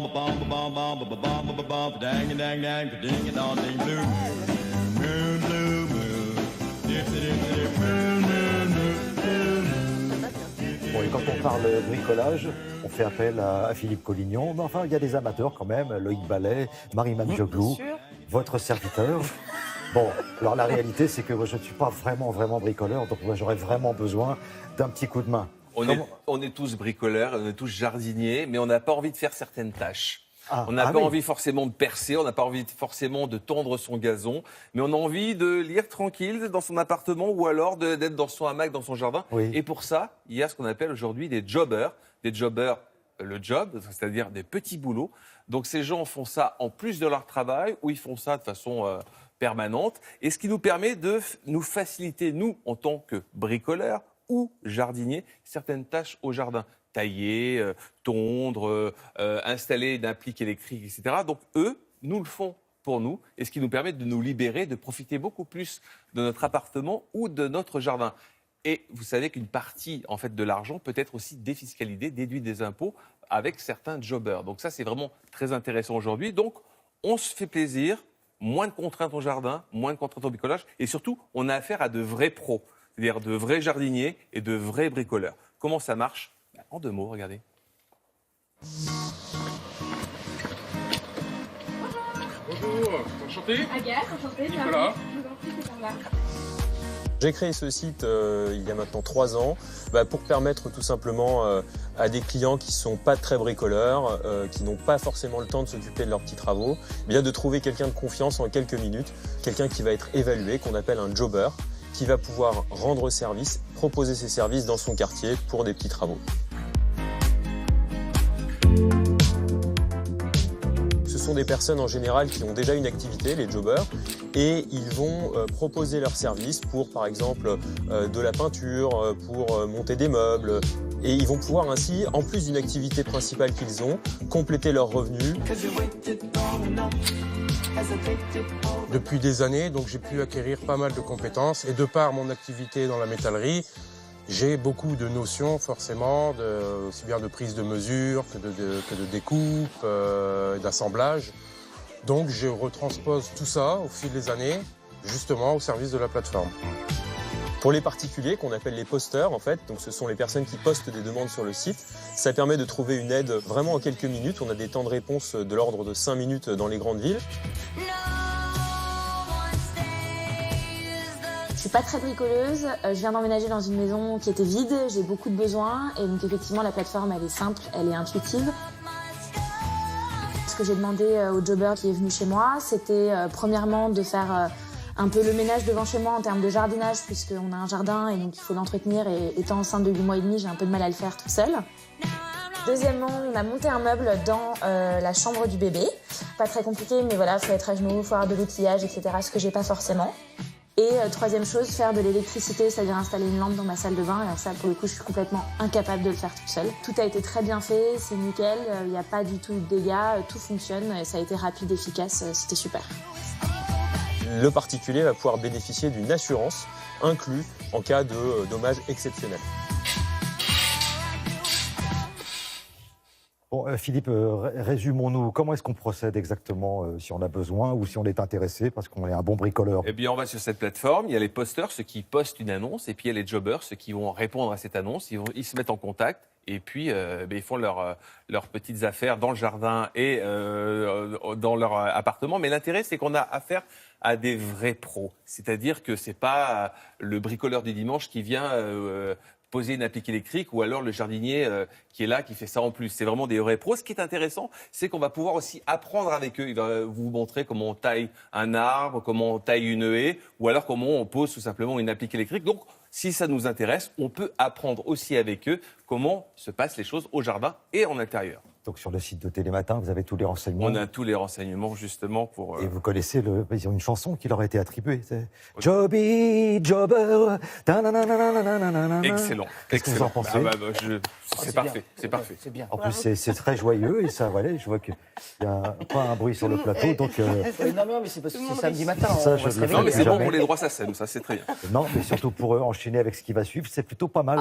Bon, et quand on parle bricolage, on fait appel à Philippe Collignon. Mais enfin, il y a des amateurs quand même. Loïc Ballet, Marie-Man Joglou, votre serviteur. Bon, alors la réalité, c'est que moi, je ne suis pas vraiment bricoleur. Donc moi, j'aurais vraiment besoin d'un petit coup de main. On est tous bricoleurs, on est tous jardiniers, mais on n'a pas envie de faire certaines tâches. On n'a pas oui. envie forcément de percer, on n'a pas envie forcément de tondre son gazon, mais on a envie de lire tranquille dans son appartement ou alors d'être dans son hamac, dans son jardin. Oui. Et pour ça, il y a ce qu'on appelle aujourd'hui des jobbers. Des jobbers, le job, c'est-à-dire des petits boulots. Donc ces gens font ça en plus de leur travail ou ils font ça de façon permanente. Et ce qui nous permet de nous faciliter, nous, en tant que bricoleurs ou jardiniers, certaines tâches au jardin. Tailler, tondre, installer une applique électrique, etc. Donc eux, nous le font pour nous, et ce qui nous permet de nous libérer, de profiter beaucoup plus de notre appartement ou de notre jardin. Et vous savez qu'une partie en fait, de l'argent peut être aussi défiscalisée, déduite des impôts avec certains jobbers. Donc ça, c'est vraiment très intéressant aujourd'hui. Donc on se fait plaisir, moins de contraintes au jardin, moins de contraintes au bricolage, et surtout, on a affaire à de vrais pros, c'est-à-dire de vrais jardiniers et de vrais bricoleurs. Comment ça marche ? En 2 mots, regardez. Bonjour, enchanté. Agathe, enchantée. Nicolas. J'ai créé ce site il y a maintenant 3 ans pour permettre tout simplement à des clients qui ne sont pas très bricoleurs, qui n'ont pas forcément le temps de s'occuper de leurs petits travaux, bien de trouver quelqu'un de confiance en quelques minutes, quelqu'un qui va être évalué, qu'on appelle un jobber, qui va pouvoir rendre service, proposer ses services dans son quartier pour des petits travaux. Ce sont des personnes en général qui ont déjà une activité, les jobbers, et ils vont proposer leurs services pour, par exemple, de la peinture, pour monter des meubles. Et ils vont pouvoir ainsi, en plus d'une activité principale qu'ils ont, compléter leurs revenus. Depuis des années, donc j'ai pu acquérir pas mal de compétences et de par mon activité dans la métallerie, j'ai beaucoup de notions forcément, aussi bien de prise de mesure que de découpe, d'assemblage. Donc je retranspose tout ça au fil des années, justement au service de la plateforme. Pour les particuliers, qu'on appelle les posteurs, en fait, donc ce sont les personnes qui postent des demandes sur le site, ça permet de trouver une aide vraiment en quelques minutes. On a des temps de réponse de l'ordre de 5 minutes dans les grandes villes. Je suis pas très bricoleuse, je viens d'emménager dans une maison qui était vide, j'ai beaucoup de besoins et donc effectivement la plateforme elle est simple, elle est intuitive. Ce que j'ai demandé au jobber qui est venu chez moi, c'était premièrement de faire un peu le ménage devant chez moi en termes de jardinage puisqu'on a un jardin et donc il faut l'entretenir et étant enceinte de 8 mois et demi, j'ai un peu de mal à le faire tout seul. Deuxièmement, on a monté un meuble dans la chambre du bébé. Pas très compliqué mais voilà, faut être à genoux, faut avoir de l'outillage, etc. Ce que j'ai pas forcément. Et troisième chose, faire de l'électricité, c'est-à-dire installer une lampe dans ma salle de bain. Et ça, pour le coup, je suis complètement incapable de le faire toute seule. Tout a été très bien fait, c'est nickel, il n'y a pas du tout de dégâts, tout fonctionne, et ça a été rapide, efficace, c'était super. Le particulier va pouvoir bénéficier d'une assurance inclue en cas de dommages exceptionnels. Bon, Philippe, résumons-nous. Comment est-ce qu'on procède exactement si on a besoin ou si on est intéressé parce qu'on est un bon bricoleur? Eh bien, on va sur cette plateforme. Il y a les posteurs, ceux qui postent une annonce, et puis il y a les jobbers, ceux qui vont répondre à cette annonce. Ils se mettent en contact et puis ils font leurs petites affaires dans le jardin et dans leur appartement. Mais l'intérêt, c'est qu'on a affaire à des vrais pros. C'est-à-dire que c'est pas le bricoleur du dimanche qui vient poser une applique électrique ou alors le jardinier qui est là, qui fait ça en plus. C'est vraiment des vrais pros. Ce qui est intéressant, c'est qu'on va pouvoir aussi apprendre avec eux. Il va vous montrer comment on taille un arbre, comment on taille une haie ou alors comment on pose tout simplement une applique électrique. Donc, si ça nous intéresse, on peut apprendre aussi avec eux comment se passent les choses au jardin et en intérieur. Donc sur le site de Télématin, vous avez tous les renseignements. On a tous les renseignements justement pour... Et vous connaissez ils ont une chanson qui leur a été attribuée. C'est Jobby, Jobber. Excellent. Qu'est-ce que vous en pensez? C'est parfait. C'est parfait. C'est bien. En plus, c'est très joyeux et ça, voilà, je vois qu'il n'y a pas un bruit sur le plateau. Donc, Non, mais c'est parce que c'est samedi matin. Ça, on je va se le réveiller. Non, mais c'est bon Jamais. pour les droits SACEM, ça c'est très bien. non, mais surtout pour eux, enchaîner avec ce qui va suivre, c'est plutôt pas mal.